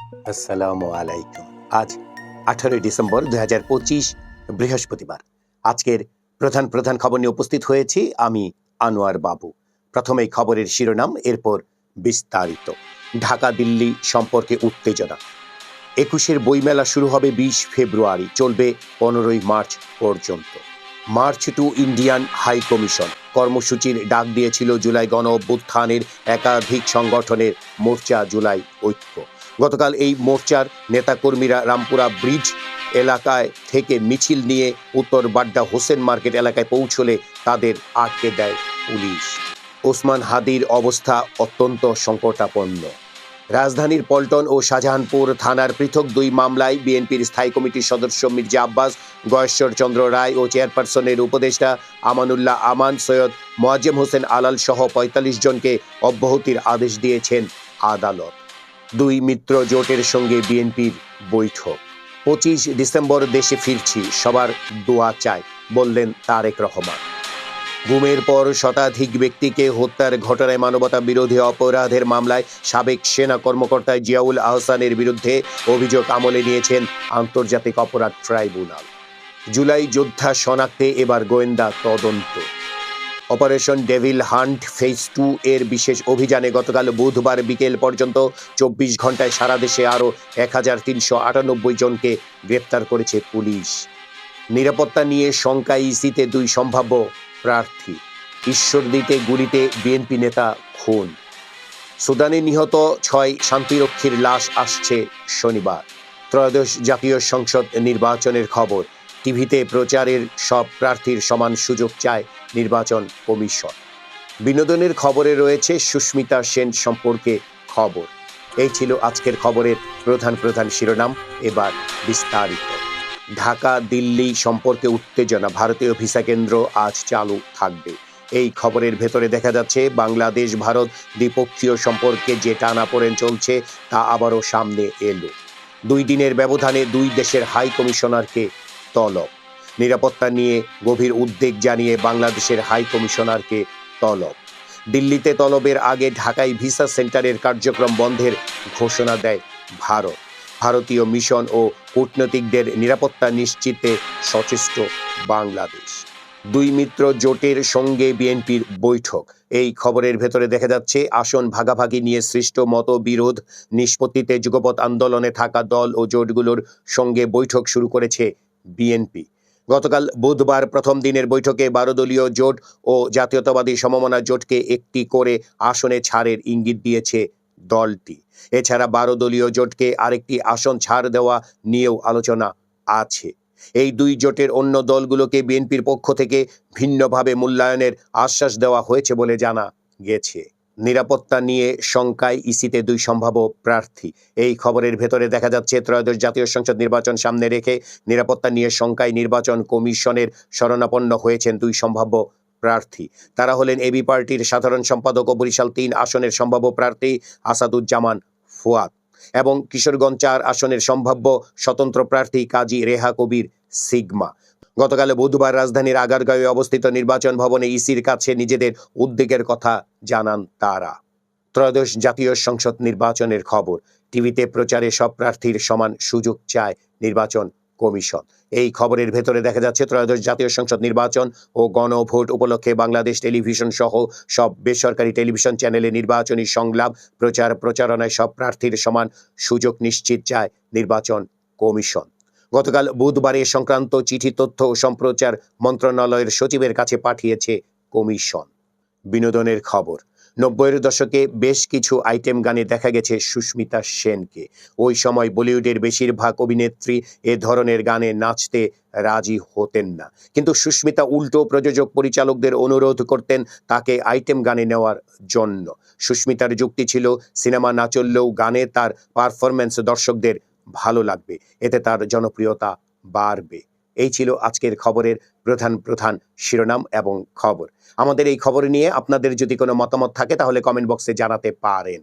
আসসালামু আলাইকুম। আজ 18 ডিসেম্বর 2025 বৃহস্পতিবার। আজকের প্রধান প্রধান খবর নিয়ে উপস্থিত হয়েছি আমি আনোয়ার বাবু। প্রথমেই খবরের শিরোনাম, এরপর বিস্তারিত। ঢাকা দিল্লি সম্পর্কে উত্তেজনা। 21-এর বইমেলা শুরু হবে 20 ফেব্রুয়ারি, চলবে 15 মার্চ পর্যন্ত। March to Indian high commission কর্মসূচির ডাক দিয়েছিল জুলাই গণ অভ্যুত্থানের একাধিক সংগঠনের মোর্চা জুলাই ঐক্য। গতকাল এই মোর্চার নেতাকর্মীরা রামপুরা ব্রিজ এলাকায় থেকে মিছিল নিয়ে উত্তর বাড্ডা হোসেন মার্কেট এলাকায় পৌঁছলে তাদের আটকে দেয় পুলিশ। ওসমান হাদির অবস্থা অত্যন্ত সংকটাপন্ন। রাজধানীর পল্টন ও শাহজাহানপুর থানার পৃথক দুই মামলায় বিএনপির স্থায়ী কমিটির সদস্য মির্জা আব্বাস, গয়েশ্বর চন্দ্র রায় ও চেয়ারপারসনের উপদেষ্টা আমানুল্লাহ আমান, সৈয়দ মোয়াজ্জেম হোসেন আলাল সহ ৪৫ জনকে অব্যাহতির আদেশ দিয়েছেন আদালত। দুই মিত্র জোটের সঙ্গে বিএনপির বৈঠক। 25 ডিসেম্বর দেশে ফিরছি, সবার দোয়া চাই, বললেন তারেক রহমান। গুমের পর শতাধিক ব্যক্তিকে হত্যার ঘটনায় মানবতা বিরোধী অপরাধের মামলায় সাবেক সেনা কর্মকর্তা জিয়াউল আহসানের বিরুদ্ধে অভিযোগ আমলে নিয়েছেন আন্তর্জাতিক অপরাধ ট্রাইব্যুনাল। জুলাই যোদ্ধা শনাক্তে এবার গোয়েন্দা তদন্ত। অপারেশন ডেভিল হান্ট ফেজ 2 এর বিশেষ অভিযানে গতকাল বুধবার বিকেল পর্যন্ত 24 ঘন্টায় সারা দেশে আরও 1398 জনকে গ্রেপ্তার করেছে পুলিশ। নিরাপত্তা নিয়ে শঙ্কা, ইসিতে দুই সম্ভাব্য প্রার্থী। ঈশ্বরদীতে গুলিতে বিএনপি নেতা খুন। সুদানে নিহত 6 শান্তিরক্ষীর লাশ আসছে শনিবার। ত্রয়োদশ জাতীয় সংসদ নির্বাচনের খবর। টিভিতে প্রচারের সব প্রার্থীর সমান সুযোগ চায় নির্বাচন কমিশন। বিনোদনের খবরে রয়েছে সুস্মিতা সেন সম্পর্কে খবর। এই ছিল আজকের খবরের প্রধান প্রধান শিরোনাম, এবার বিস্তারিত। ঢাকা দিল্লি সম্পর্কে উত্তেজনা, ভারতীয় ভিসা কেন্দ্র আজ চালু থাকবে। এই খবরের ভেতরে দেখা যাচ্ছে বাংলাদেশ ভারত দ্বিপক্ষীয় সম্পর্কে যে টানাপোড়েন চলছে তা আবারও সামনে এলো। 2 দিনের ব্যবধানে দুই দেশের হাই কমিশনারকে তলব। নিরাপত্তা নিয়ে গভীর উদ্বেগ জানিয়ে বাংলাদেশের হাই কমিশনারকে তলব। দিল্লিতে তলবের আগে ঢাকায় ভিসা সেন্টারের কার্যক্রম বন্ধের ঘোষণা দেয় ভারত। ভারতীয় মিশন ও কূটনীতিকদের নিরাপত্তা নিশ্চিতে সচেষ্ট বাংলাদেশ। দুই মিত্র জোটের সঙ্গে বিএনপির বৈঠক। এই খবরের ভেতরে দেখা যাচ্ছে আসন ভাগাভাগি নিয়ে সৃষ্ট মতবিরোধ নিষ্পত্তিতে যুগপৎ আন্দোলনে থাকা দল ও জোটগুলোর সঙ্গে বৈঠক শুরু করেছে বিএনপি। গতকাল বুধবার প্রথম দিনের বৈঠকে 12 দলীয় জোট ও জাতীয়তাবাদী সমমনা জোটকে একটি করে আসনে ছাড়ের ইঙ্গিত দিয়েছে দলটি। এছাড়া 12 দলীয় জোটকে আরেকটি আসন ছাড় দেওয়া নিয়েও আলোচনা আছে। এই দুই জোটের অন্য দলগুলোকে বিএনপির পক্ষ থেকে ভিন্নভাবে মূল্যায়নের আশ্বাস দেওয়া হয়েছে বলে জানা গেছে। নিরাপত্তা নিয়ে শঙ্কায়, ইসিতে দুই সম্ভাব্য প্রার্থী। এই খবরের ভেতরে দেখা যাচ্ছে ত্রয়োদশ জাতীয় সংসদ নির্বাচন সামনে রেখে নিরাপত্তা নিয়ে শঙ্কায় নির্বাচন কমিশনের শরণাপন্ন হয়েছেন দুই সম্ভাব্য প্রার্থী। তারা হলেন এবি পার্টির সাধারণ সম্পাদক ও বরিশাল 3 আসনের সম্ভাব্য প্রার্থী আসাদুজ্জামান ফুয়াদ এবং কিশোরগঞ্জ 4 আসনের সম্ভাব্য স্বতন্ত্র প্রার্থী কাজী রেহা কবির সিগমা। গতকাল বুধবার রাজধানীর আগারগাঁওয়ে অবস্থিত নির্বাচন ভবনে ইসির কাছে নিজেদের উদ্বেগের কথা জানান তারা। ত্রয়োদশ জাতীয় সংসদ নির্বাচনের খবর। টিভিতে প্রচারে সব প্রার্থীর সমান সুযোগ চায় নির্বাচন কমিশন। এই খবরের ভেতরে দেখা যাচ্ছে ত্রয়োদশ জাতীয় সংসদ নির্বাচন ও গণভোট উপলক্ষে বাংলাদেশ টেলিভিশন সহ সব বেসরকারি টেলিভিশন চ্যানেলে নির্বাচনী সংলাপ, প্রচারণায় সব প্রার্থীর সমান সুযোগ নিশ্চিত চায় নির্বাচন কমিশন। গতকাল বুধবার এ সংক্রান্ত চিঠি তথ্য ও সম্প্রচার মন্ত্রণালয়ের সচিবের কাছে পাঠিয়েছে কমিশন। বিনোদনের খবর। 90-এর দশকে বেশ কিছু আইটেম গানে দেখা গেছে সুস্মিতা সেনকে। ওই সময় বলিউডের বেশিরভাগ অভিনেত্রী এ ধরনের গানে নাচতে রাজি হতেন না, কিন্তু সুস্মিতা উল্টো প্রযোজক পরিচালকদের অনুরোধ করতেন তাকে আইটেম গানে নেওয়ার জন্য। সুস্মিতার যুক্তি ছিল, সিনেমা না চললেও গানে তার পারফরম্যান্স দর্শকদের ভালো লাগবে, এতে তার জনপ্রিয়তা বাড়বে। এই ছিল আজকের খবরের প্রধান প্রধান শিরোনাম এবং খবর। আমাদের এই খবর নিয়ে আপনাদের যদি কোনো মতামত থাকে তাহলে কমেন্ট বক্সে জানাতে পারেন।